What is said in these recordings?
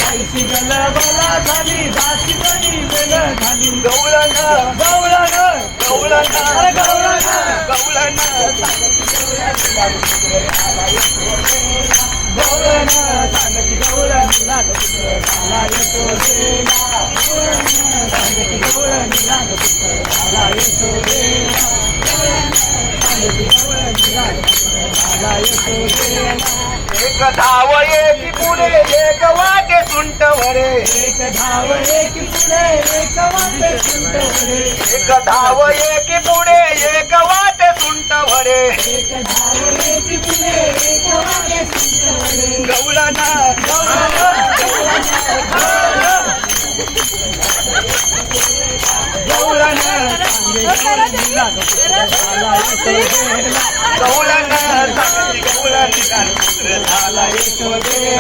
आईची गलबला झाली दासी कधी वेल झाली गवळण गवळण गवळण गवळण गवळण गवळण सांगती गवळणीला झाला यशोदेला सांगती गवळणीला झाला यशोदेला सांगती गवळणीला झाला यशोदेला एक धाव एक पुढे एक वाटे सुंट वरे एक धाव एक पुढे एक वाटे सुंट वरे एक धाव एक पुढे एक वाटे सुंट वरे एक धाव एक पुढे एक वाटे सुंट वरे गवळण गवळण गवळण सांगती गवळणीला झाला यशोदेला गवळण सांगती गवळणीला झाला यशोदेला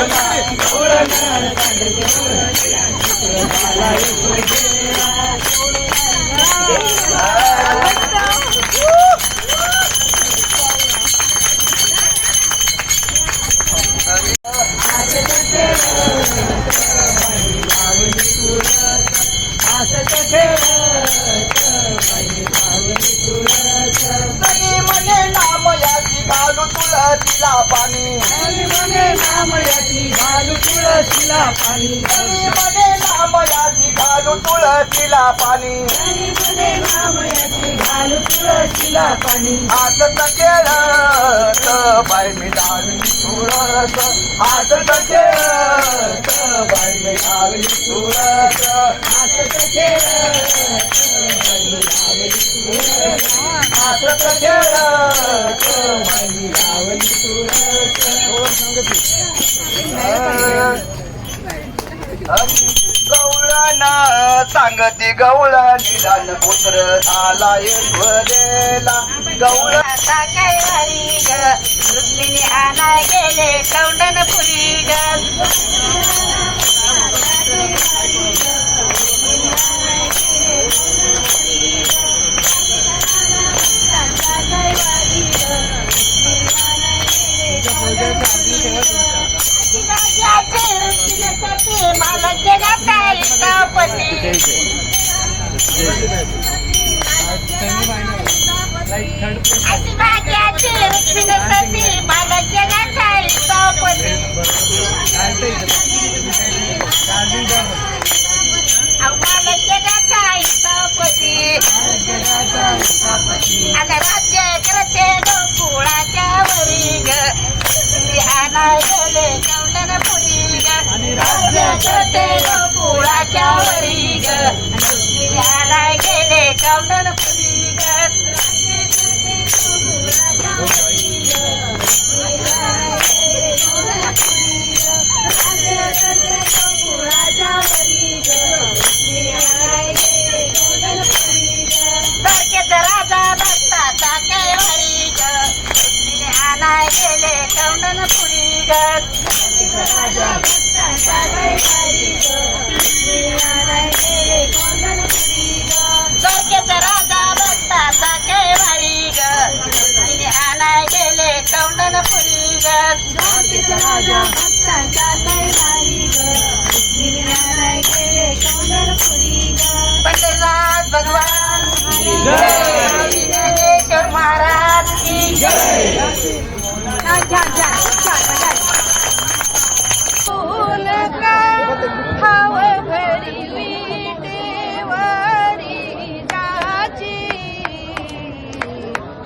नाही म्हणे नाम याची घालू तुळशीला पाणी म्हणे नाम याची घालू तुळशीला पाणी नाही म्हणे नाम याची घालू तुळशीला पाणी म्हणे नाम याची घालू तुळशीला पाणी हातच खेळत बाय मी लावली तुळस हातच खेळत बाय मी लावली तुळस हसत खेळत हातच खेळत बाई लावली तुळस गवळण सांगती गवळणी दान पुत्र झाला यशोदेला गवळण आता काय वारी ग रुक्मिणी आणाय गेले कौंडनपुरी ग मला जगात पती अशी भाग्याची रुक्मिणीसाठी मला जगात पती मला जगात पती आता राज्य करते गोकुळाच्या वरी ग आणाय गेले कौंडनपुरी ग राज्य करते गोकुळाच्या वरी ग आणाय गेले कौंडनपुरी ग द्वारकेचा राजा भक्ताचा कैवारी ग आणाय गेले कौंडनपुरी ग द्वारकेचा राजा भक्ताचा कैवारी ग आणाय गेले कौंडनपुरी ग पंढरनाथ भगवान की जय ज्ञानेश्वर महाराज की जय फूल का हव भरी विटेवरी जाची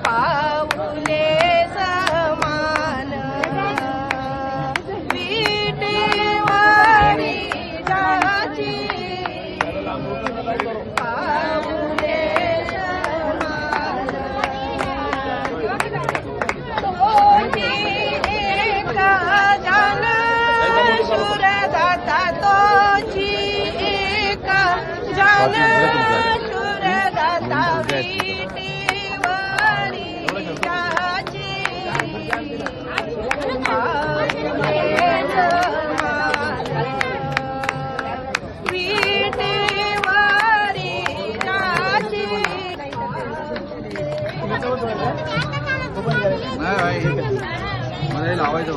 पाऊले समान विटेवरी जाची पाऊले समान तोची एका जन शूरदाता तोची एका जन शूरदाता विटेवरी जाची पाऊले समान विटेवरी जाची मला लावायचं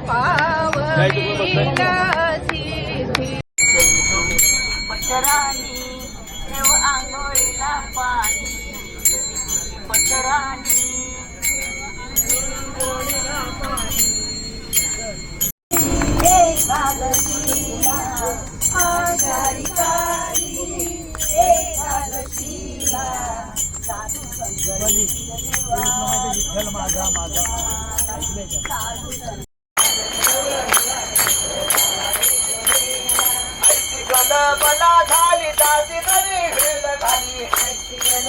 पावलीला सिद्धी पटराणी देव आंघोळीला पाणी पटराणी एकादशीला आषाढी काळी एकादशीला साधू संत विठ्ठल माझा माझा ऐकलंय का? ऐशी गलबला झाली दासी घरी वेल घाली ऐशी गल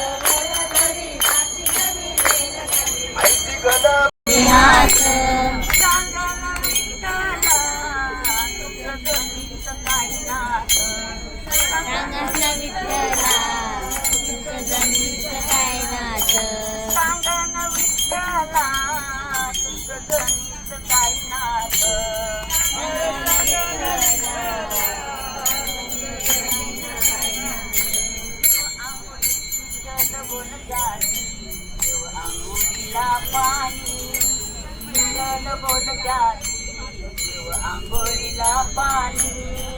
आंघोळीला पाणी